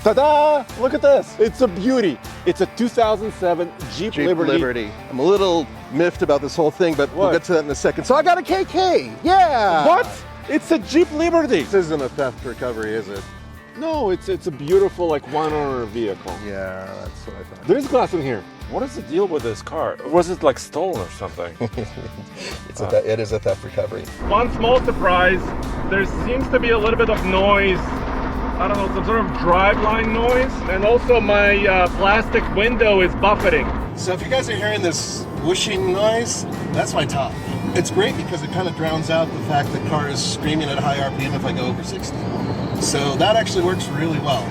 Ta-da! Look at this. It's a beauty. It's a 2007 Jeep Liberty. I'm a little miffed about this whole thing, but we'll get to that in a second. So I got a KK. Yeah. What? It's a Jeep Liberty. This isn't a theft recovery, is it? No, it's a beautiful, like, one-owner vehicle. Yeah, that's what I thought. There's glass in here. What is the deal with this car? Was it, like, stolen or something? It is a theft recovery. One small surprise, there seems to be a little bit of noise. I don't know, some sort of driveline noise. And also my plastic window is buffeting. So if you guys are hearing this whooshing noise, that's my top. It's great because it kind of drowns out the fact the car is screaming at high RPM if I go over 60. So that actually works really well.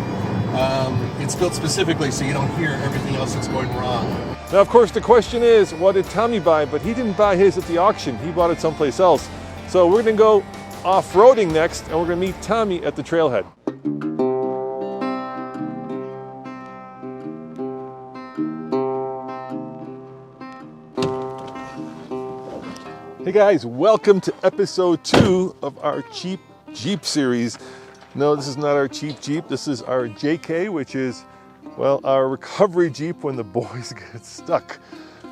It's built specifically so you don't hear everything else that's going wrong. Now, of course, the question is, what did Tommy buy? But he didn't buy his at the auction. He bought it someplace else. So we're going to go off-roading next, and we're going to meet Tommy at the trailhead. Hey guys, welcome to episode 2 of our Cheap Jeep series. No, this is not our cheap Jeep. This is our JK, which is, well, our recovery Jeep when the boys get stuck.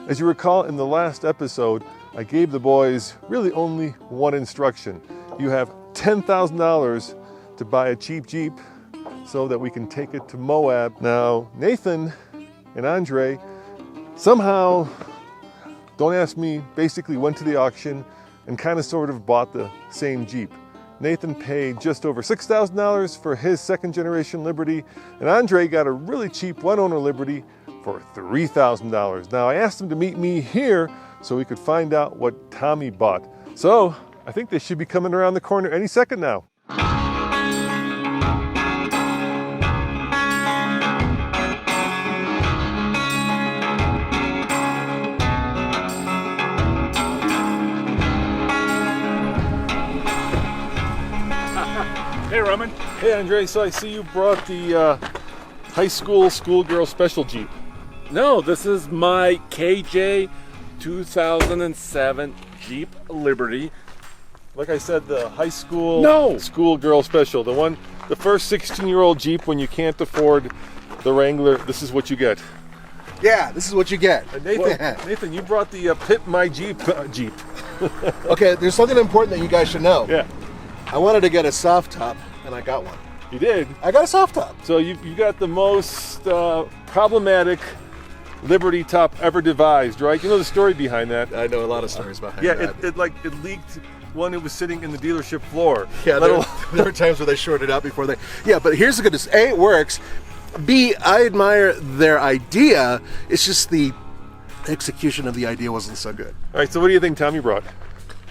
As you recall, in the last episode, I gave the boys really only one instruction. You have $10,000 to buy a cheap Jeep so that we can take it to Moab. Now, Nathan and Andre somehow, don't ask me, basically went to the auction and kind of sort of bought the same Jeep. Nathan paid just over $6,000 for his second generation Liberty, and Andre got a really cheap one owner Liberty for $3,000. Now I asked him to meet me here so we could find out what Tommy bought. So I think they should be coming around the corner any second now. Hey, Roman. Hey Andre, so I see you brought the high school schoolgirl special Jeep. No, this is my KJ 2007 Jeep Liberty. Like I said, the high school schoolgirl special. The first 16-year-old Jeep when you can't afford the Wrangler, this is what you get. Yeah, this is what you get. Nathan, you brought the Pit My Jeep Jeep. Okay, there's something important that you guys should know. Yeah. I wanted to get a soft top, and I got one. You did? I got a soft top. So you got the most problematic Liberty top ever devised, right? You know the story behind that. I know a lot of stories behind that. Yeah, it leaked when it was sitting in the dealership floor. Yeah, there were times where they shorted out before they... Yeah, but here's the good news. A, it works. B, I admire their idea. It's just the execution of the idea wasn't so good. All right, so what do you think Tommy brought?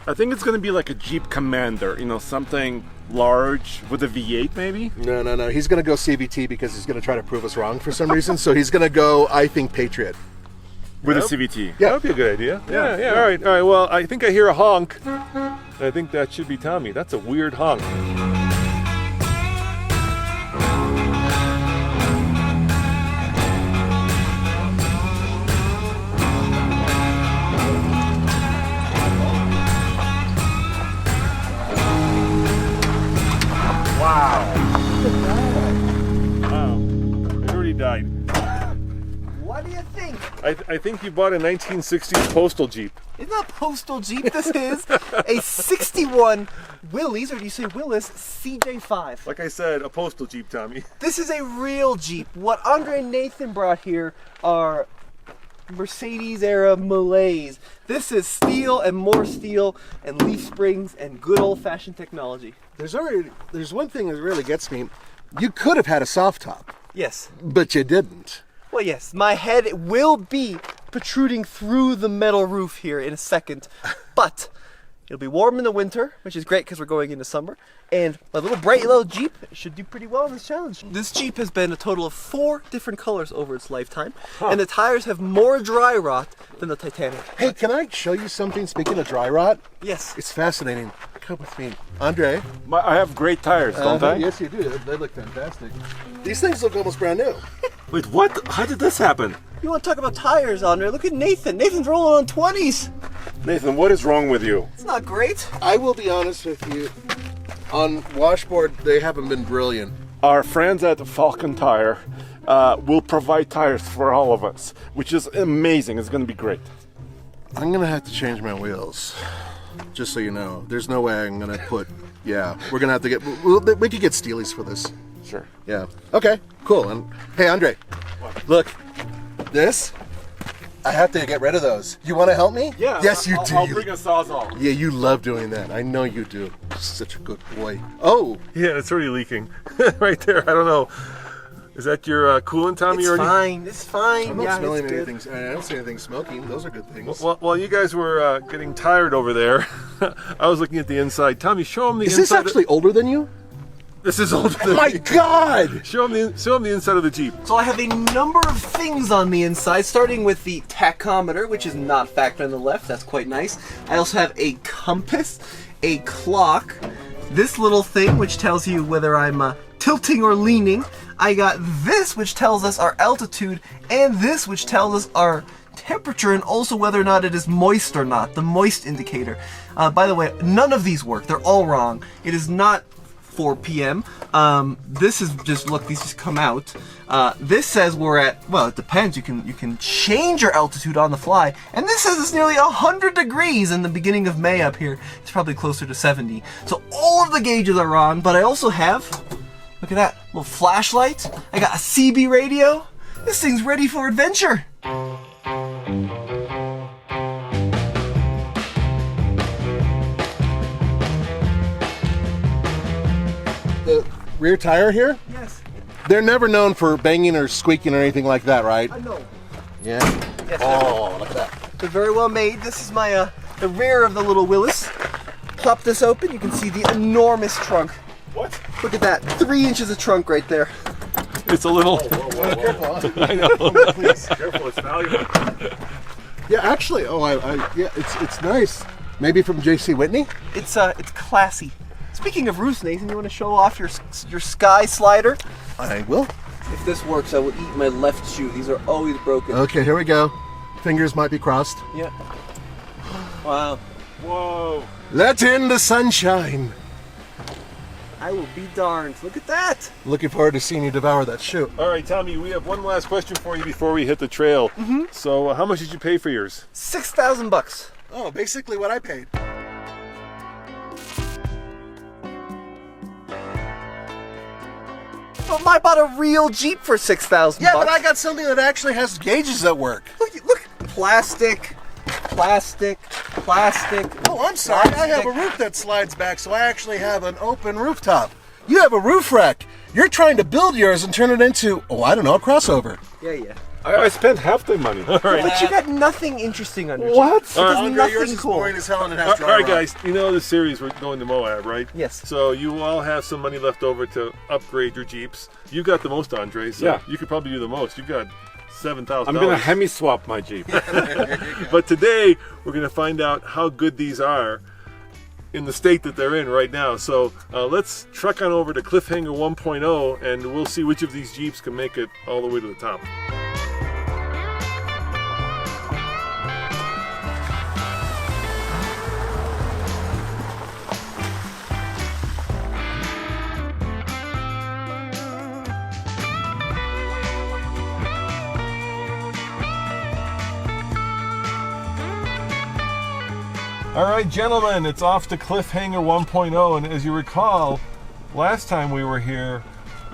I think it's going to be like a Jeep Commander, you know, something large with a V8 maybe? No. He's going to go CVT because he's going to try to prove us wrong for some reason. So he's going to go, I think, Patriot. With a CVT? Yeah. That would be a good idea. Yeah. All right. Well, I think I hear a honk. I think that should be Tommy. That's a weird honk. Wow. It already died. What do you think? I think you bought a 1960s postal Jeep. It's not postal Jeep. This is a 61 Willys, or do you say Willis, CJ5. Like I said, a postal Jeep, Tommy. This is a real Jeep. What Andre and Nathan brought here are Mercedes era Malays. This is steel and more steel and leaf springs and good old-fashioned technology. There's one thing that really gets me. You could have had a soft top. Yes. But you didn't. Well, yes, my head will be protruding through the metal roof here in a second, but it'll be warm in the winter, which is great because we're going into summer, and my little bright yellow Jeep should do pretty well in this challenge. This Jeep has been a total of 4 different colors over its lifetime, and the tires have more dry rot than the Titanic. Hey, can I show you something? Speaking of dry rot, Yes. it's fascinating. Come with me. Andre? I have great tires, don't I? Yes, you do. They look fantastic. These things look almost brand new. Wait, what? How did this happen? You want to talk about tires, Andre? Look at Nathan. Nathan's rolling on 20s. Nathan, what is wrong with you? It's not great. I will be honest with you. On washboard, they haven't been brilliant. our friends at Falcon Tire will provide tires for all of us, which is amazing. It's going to be great. I'm gonna have to change my wheels, just so you know. There's no way I'm gonna put. Yeah, we're gonna have to get. We could get Steelies for this. Sure. Yeah. Okay. Cool. And hey, Andre, look, this. I have to get rid of those. You want to help me? Yeah. Yes, you do. I'll bring a Sawzall. Yeah, you love doing that. I know you do. Such a good boy. Oh. Yeah, it's already leaking right there. I don't know. Is that your coolant, Tommy? It's already? fine. It's fine. I'm not Yeah, smelling it's good. anything. I don't see anything smoking. Those are good things. Well, while you guys were getting tired over there, I was looking at the inside. Tommy, show them the Is inside. this actually older than you? This is older Oh than my me. God! Show them the inside of the Jeep. So I have a number of things on the inside, starting with the tachometer, which is not factored on the left. That's quite nice. I also have a compass, a clock, this little thing which tells you whether I'm tilting or leaning. I got this which tells us our altitude, and this which tells us our temperature and also whether or not it is moist or not, the moist indicator. By the way, none of these work. They're all wrong. It is not 4 p.m. This is just, look, these just come out. This says we're at, well, it depends. You can change your altitude on the fly. And this says it's nearly 100 degrees in the beginning of May up here. It's probably closer to 70. So all of the gauges are wrong, but I also have, look at that, little flashlight. I got a CB radio. This thing's ready for adventure. The rear tire here? Yes, They're never known for banging or squeaking or anything like that, right? I know. Yeah. Yes, Oh, look at that. they're very well made. This is my the rear of the little Willis. Pop this open, you can see the enormous trunk. What? Look at that, 3 inches of trunk right there. It's a little. Careful. I know. Please. Careful, it's valuable. Yeah, actually, yeah, it's nice. Maybe from J.C. Whitney? It's classy. Speaking of roofs, Nathan, you want to show off your sky slider? I will. If this works, I will eat my left shoe. These are always broken. Okay, here we go. Fingers might be crossed. Yeah. Wow. Whoa. Let in the sunshine. I will be darned. Look at that. Looking forward to seeing you devour that shoe. All right, Tommy, we have one last question for you before we hit the trail. Mm-hmm. So, how much did you pay for yours? $6,000. Oh, basically what I paid. But I bought a real Jeep for $6,000. Yeah, but I got something that actually has gauges that work. Look. Plastic. Oh, I'm sorry. I have a roof that slides back, so I actually have an open rooftop. You have a roof rack. You're trying to build yours and turn it into, a crossover. Yeah. I spent half the money. All right. But you got nothing interesting on your What? Jeep. It does Andre, yours nothing is cool. boring as hell and it All has dry right, rot. guys. You know the series we're going to Moab, right? Yes. So you all have some money left over to upgrade your Jeeps. You got the most, Andre. So Yeah. you could probably do the most. You've got $7,000. I'm gonna hemi swap my Jeep. But today we're going to find out how good these are in the state that they're in right now. So let's truck on over to Cliffhanger 1.0 and we'll see which of these Jeeps can make it all the way to the top. All right, gentlemen, it's off to Cliffhanger 1.0, and as you recall, last time we were here,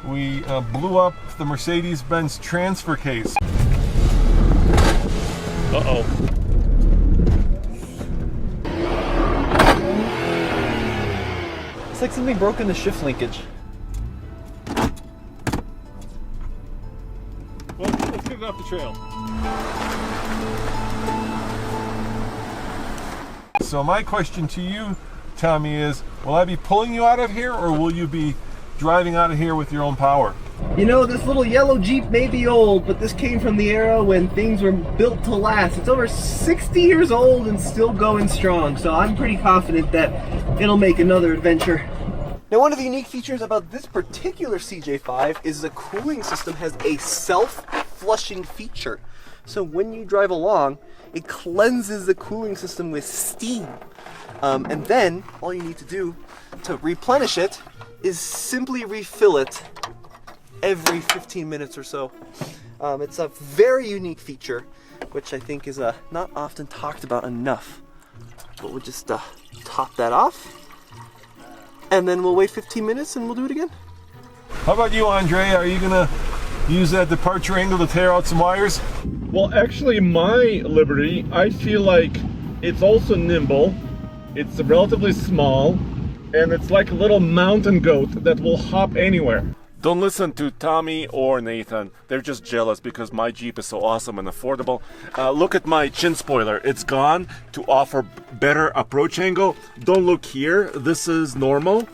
we blew up the Mercedes-Benz transfer case. Uh-oh. It's like something broke in the shift linkage. Well, let's get it off the trail. So my question to you, Tommy, is will I be pulling you out of here or will you be driving out of here with your own power? You know, this little yellow Jeep may be old, but this came from the era when things were built to last. It's over 60 years old and still going strong, so I'm pretty confident that it'll make another adventure. Now, one of the unique features about this particular CJ5 is the cooling system has a self-flushing feature. So when you drive along, it cleanses the cooling system with steam. And then all you need to do to replenish it is simply refill it every 15 minutes or so. It's a very unique feature, which I think is not often talked about enough. But we'll just top that off, and then we'll wait 15 minutes and we'll do it again. How about you, Andre? Are you gonna use that departure angle to tear out some wires? Well, actually, my Liberty, I feel like it's also nimble, it's relatively small, and it's like a little mountain goat that will hop anywhere. Don't listen to Tommy or Nathan. They're just jealous because my Jeep is so awesome and affordable. Look at my chin spoiler. It's gone to offer better approach angle. Don't look here. This is normal.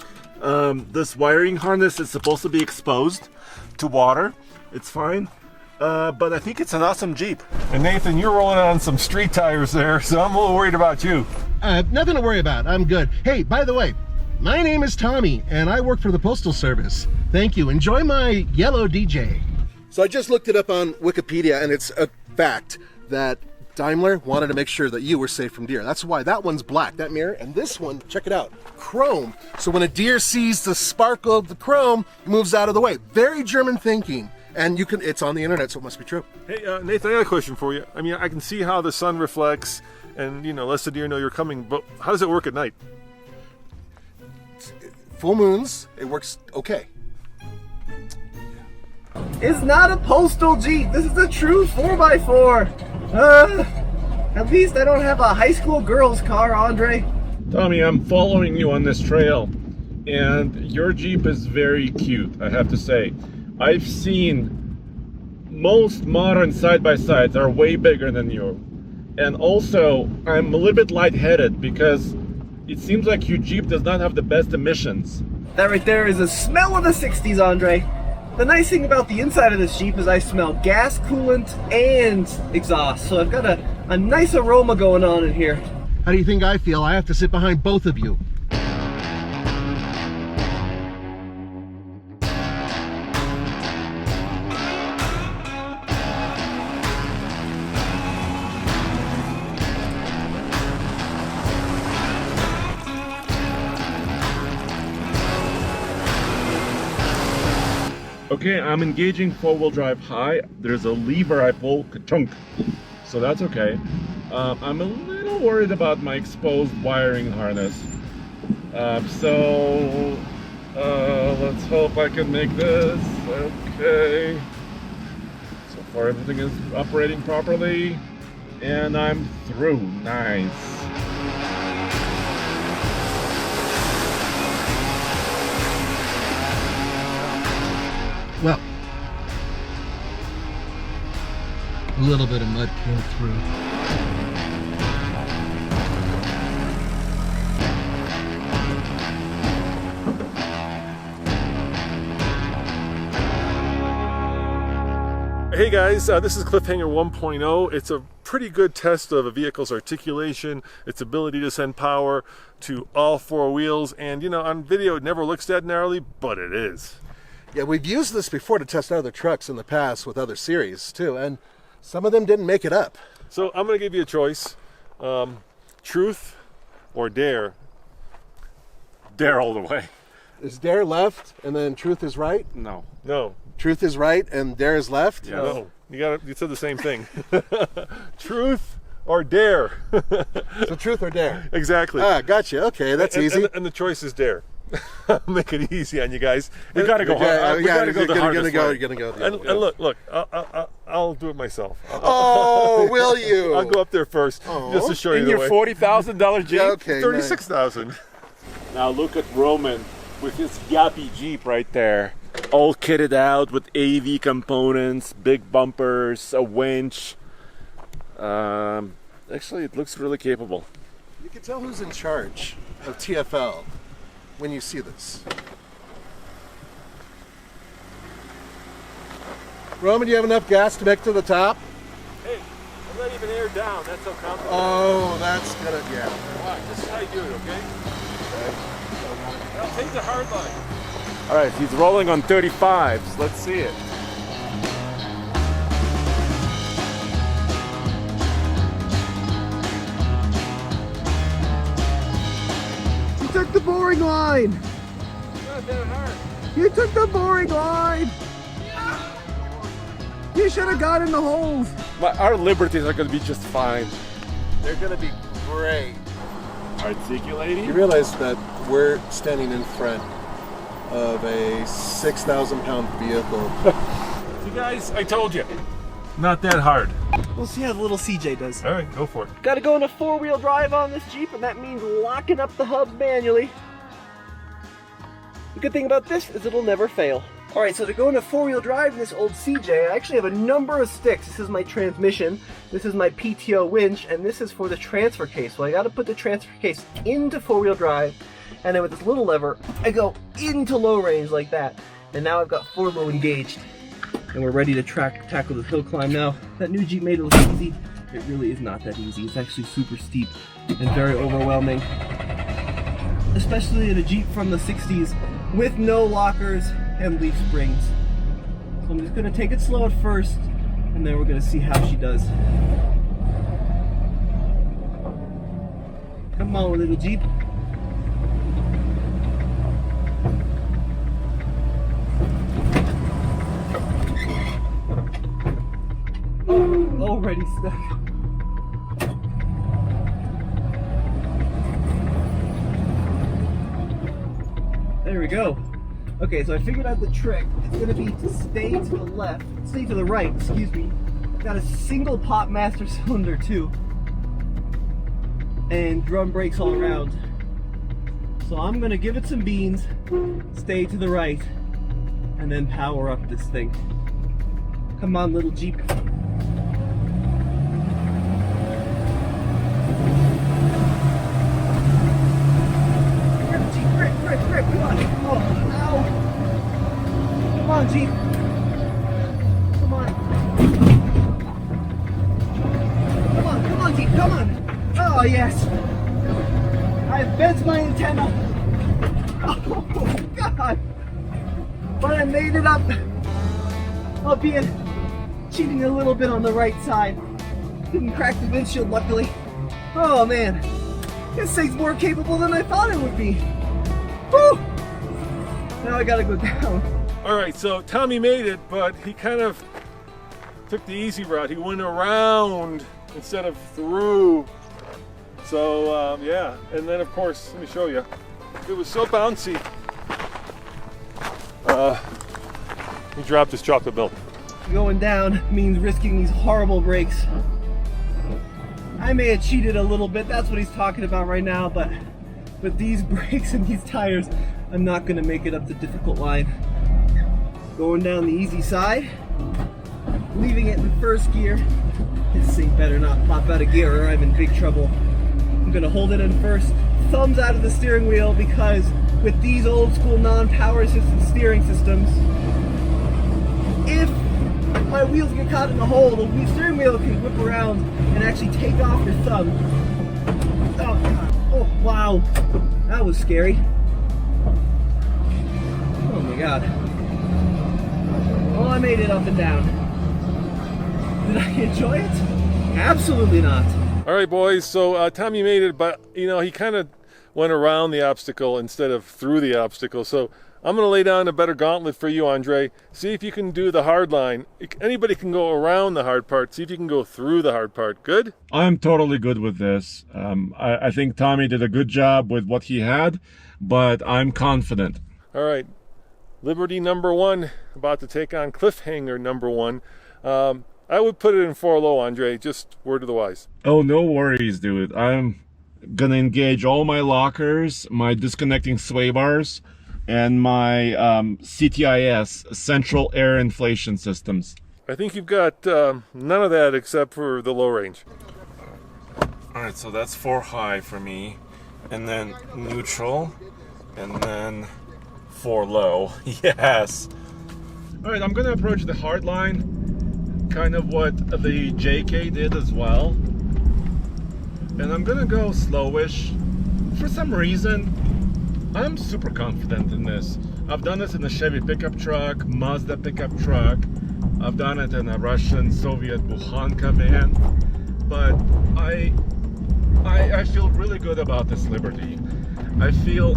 This wiring harness is supposed to be exposed to water. It's fine. But I think it's an awesome Jeep. And Nathan, you're rolling on some street tires there, so I'm a little worried about you. Nothing to worry about. I'm good. Hey, by the way, my name is Tommy, and I work for the Postal Service. Thank you. Enjoy my yellow DJ. So I just looked it up on Wikipedia, and it's a fact that Daimler wanted to make sure that you were safe from deer. That's why that one's black, that mirror, and this one, check it out, chrome. So when a deer sees the sparkle of the chrome, it moves out of the way. Very German thinking. And it's on the internet, so it must be true. Hey, Nathan, I got a question for you. I mean, I can see how the sun reflects and, lets the deer know you're coming, but how does it work at night? Full moons, it works okay. It's not a postal Jeep. This is a true 4x4. At least I don't have a high school girl's car, Andre. Tommy, I'm following you on this trail, and your Jeep is very cute, I have to say. I've seen most modern side-by-sides are way bigger than you. And also, I'm a little bit lightheaded because it seems like your Jeep does not have the best emissions. That right there is a smell of the 60s, Andre. The nice thing about the inside of this Jeep is I smell gas, coolant, and exhaust. So I've got a nice aroma going on in here. How do you think I feel? I have to sit behind both of you. Okay, I'm engaging four-wheel drive high. There's a lever I pull, ka-chunk. So that's okay. I'm a little worried about my exposed wiring harness. Let's hope I can make this. Okay. So far everything is operating properly. And I'm through. Nice. Well, a little bit of mud came through. Hey guys, this is Cliffhanger 1.0. It's a pretty good test of a vehicle's articulation, its ability to send power to all four wheels, and on video it never looks that gnarly, but it is. Yeah, we've used this before to test other trucks in the past with other series too, and some of them didn't make it up. So I'm going to give you a choice. Truth or dare? Dare all the way. Is dare left and then truth is right? No. No. Truth is right and dare is left? Yeah. No. You said the same thing. Truth or dare? So truth or dare? Exactly. Ah, gotcha. Okay, that's easy. And the choice is dare. Make it easy on you guys. We gotta go hard. We gotta go the hardest way. You're gonna go. And look, I'll do it myself. Oh, will you? I'll go up there first, just to show you In the your way. $40,000 Jeep? Okay, $36,000. Now look at Roman with his yappy Jeep right there. All kitted out with AV components, big bumpers, a winch. Actually, it looks really capable. You can tell who's in charge of TFL when you see this. Roman, do you have enough gas to make it to the top? Hey, I'm not even aired down. That's how comfortable. Oh, that's gonna, yeah. Watch, this is how you do it, okay? Now take the hard line. All right, he's rolling on 35s. Let's see it. You took the boring line. Not that hard. You took the boring line. You should have got in the holes. Our Liberties are gonna be just fine. They're gonna be great. Articulating. You realize that we're standing in front of a 6,000-pound vehicle. See guys, I told you. Not that hard. We'll see how the little CJ does. All right, go for it. Got to go into 4-wheel drive on this Jeep, and that means locking up the hubs manually. The good thing about this is it'll never fail. All right, so to go into 4-wheel drive in this old CJ, I actually have a number of sticks. This is my transmission, this is my PTO winch, and this is for the transfer case. So I got to put the transfer case into 4-wheel drive, and then with this little lever, I go into low range like that. And now I've got 4-low engaged. And we're ready to tackle this hill climb now. That new Jeep made it look easy. It really is not that easy. It's actually super steep and very overwhelming. Especially in a Jeep from the 60s with no lockers and leaf springs. So I'm just gonna take it slow at first, and then we're gonna see how she does. Come on, little Jeep. Already stuck. There we go. Okay, so I figured out the trick. It's gonna be to stay to the right, excuse me. Got a single pop master cylinder too. And drum brakes all around. So I'm gonna give it some beans, stay to the right, and then power up this thing. Come on, little Jeep. Grip, come on. Oh, ow. Come on, Jeep. Come on. Come on, Jeep, come on. Oh, yes. I've bent my antenna. Oh, God. But I made it up. Albeit cheating a little bit on the right side. Didn't crack the windshield, luckily. Oh, man. This thing's more capable than I thought it would be. Woo! Now I gotta go down. All right, so Tommy made it, but he kind of took the easy route. He went around instead of through. So yeah, and then of course, let me show you. It was so bouncy. He dropped his chocolate milk. Going down means risking these horrible brakes. I may have cheated a little bit, that's what he's talking about right now, but with these brakes and these tires, I'm not gonna make it up the difficult line. Going down the easy side, leaving it in first gear. This thing better not pop out of gear or I'm in big trouble. I'm gonna hold it in first, thumbs out of the steering wheel, because with these old school non-power assisted steering systems, if my wheels get caught in the hole, the steering wheel can whip around and actually take off your thumb. Oh, God. Oh, wow. That was scary. Oh my God. Oh, I made it up and down. Did I enjoy it? Absolutely not. All right, boys, so Tommy made it, but you know, he kind of went around the obstacle instead of through the obstacle. So I'm going to lay down a better gauntlet for you, Andre. See if you can do the hard line. Anybody can go around the hard part. See if you can go through the hard part. Good? I'm totally good with this. I think Tommy did a good job with what he had, but I'm confident. All right. Liberty number 1, about to take on Cliffhanger number 1. I would put it in 4-low, Andre. Just word of the wise. Oh, no worries, dude. I'm gonna engage all my lockers, my disconnecting sway bars, and my CTIS, Central Air Inflation Systems. I think you've got none of that except for the low range. All right, so that's 4 high for me, and then neutral, and then 4 low. Yes. All right, I'm gonna approach the hard line, kind of what the JK did as well. And I'm gonna go slowish. For some reason, I'm super confident in this. I've done this in a Chevy pickup truck, Mazda pickup truck. I've done it in a Russian Soviet Bukhanka van. But I feel really good about this Liberty. I feel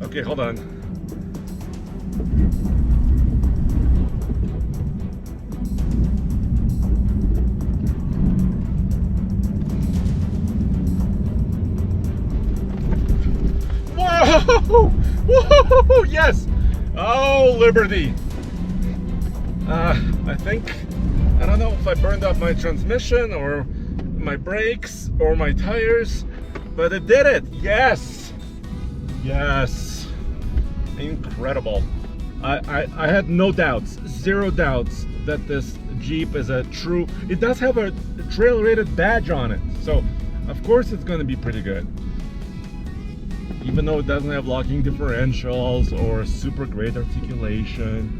Okay, hold on. Whoa! Whoa! Yes! Oh, Liberty! I think, I don't know if I burned up my transmission or my brakes or my tires, but it did it! Yes! Yes! Incredible. I had no doubts, zero doubts that this Jeep is a true, it does have a trail rated badge on it, so of course it's going to be pretty good. Even though it doesn't have locking differentials or super great articulation,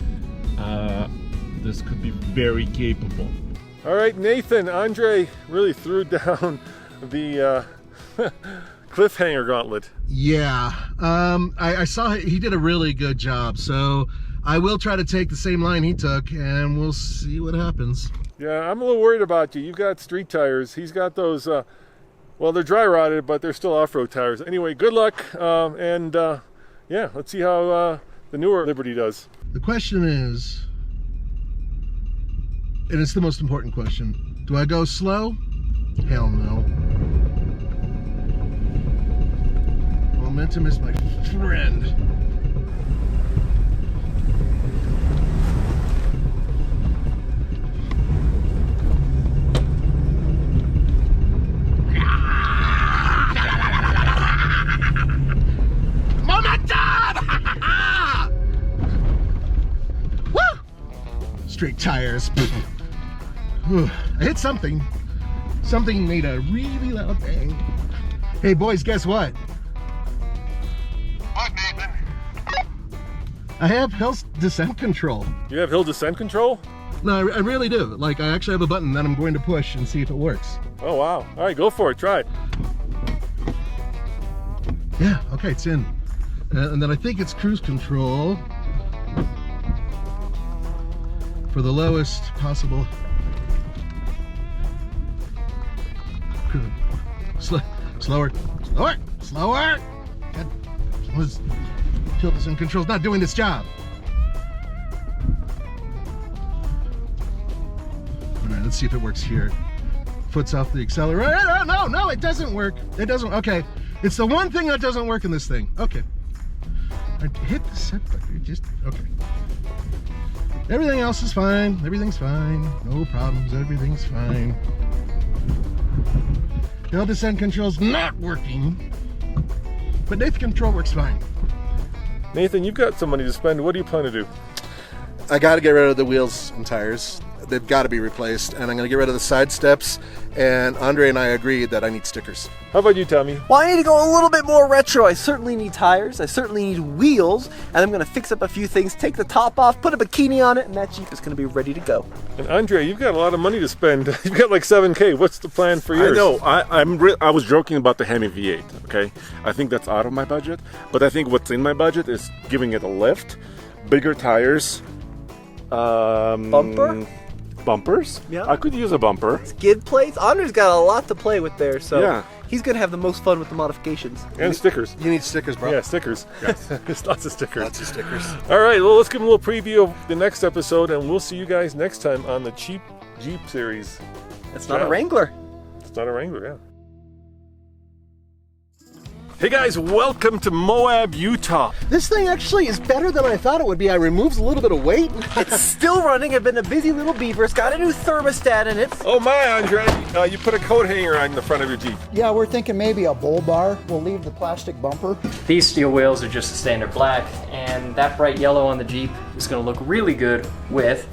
this could be very capable. All right, Nathan, Andre really threw down the cliffhanger gauntlet. Yeah, I saw he did a really good job, so I will try to take the same line he took, and we'll see what happens. Yeah, I'm a little worried about you. You've got street tires. He's got those, well, they're dry rotted, but they're still off-road tires. Anyway, good luck, and yeah, let's see how the newer Liberty does. The question is, and it's the most important question, do I go slow? Hell no. Momentum is my friend. Woo! Straight tires. I hit something. Something made a really loud bang. Hey boys, guess what? What, Nathan? I have hill descent control. You have hill descent control? No, I really do. Like, I actually have a button that I'm going to push and see if it works. Oh, wow. All right, go for it. Try it. Yeah, okay, it's in. And then I think it's cruise control for the lowest possible. Slower. God, hill descent control's not doing its job. All right, let's see if it works here. Foot's off the accelerator. No, it doesn't work. It doesn't. Okay, it's the one thing that doesn't work in this thing. Okay, I hit the set button. Just okay. Everything else is fine. Everything's fine. No problems. Everything's fine. Hill descent control's not working, but Nathan control works fine. Nathan, you've got some money to spend. What do you plan to do? I got to get rid of the wheels and tires. They've got to be replaced, and I'm going to get rid of the side steps. And Andre and I agreed that I need stickers. How about you, Tommy? Well, I need to go a little bit more retro. I certainly need tires. I certainly need wheels. And I'm going to fix up a few things, take the top off, put a bikini on it, and that Jeep is going to be ready to go. And Andre, you've got a lot of money to spend. You've got like $7K. What's the plan for yours? I know. I was joking about the Hemi V8. Okay, I think that's out of my budget. But I think what's in my budget is giving it a lift, bigger tires, bumpers. Yeah. I could use a bumper. Skid plates. Andre's got a lot to play with there, so Yeah. he's going to have the most fun with the modifications. And stickers. You need stickers, bro. Yeah, stickers. There's lots of stickers. Lots of stickers. All right, well, let's give them a little preview of the next episode, and we'll see you guys next time on the Cheap Jeep series. It's not Yeah. a Wrangler. It's not a Wrangler, yeah. Hey guys, welcome to Moab, Utah. This thing actually is better than I thought it would be. I removes a little bit of weight. It's still running. I've been a busy little beaver. It's got a new thermostat in it. Oh my, Andre, you put a coat hanger on the front of your Jeep. Yeah, we're thinking maybe a bull bar. We'll leave the plastic bumper. These steel wheels are just the standard black, and that bright yellow on the Jeep is going to look really good with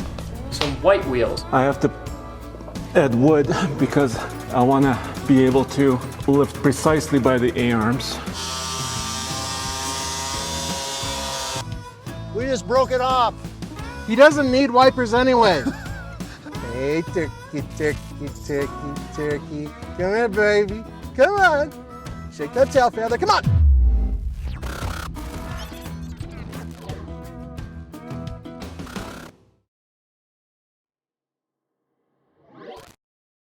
some white wheels. I have to add wood because I want to be able to lift precisely by the A-arms. We just broke it off. He doesn't need wipers anyway. Hey, turkey, turkey, turkey, turkey. Come here, baby. Come on. Shake that tail feather. Come on.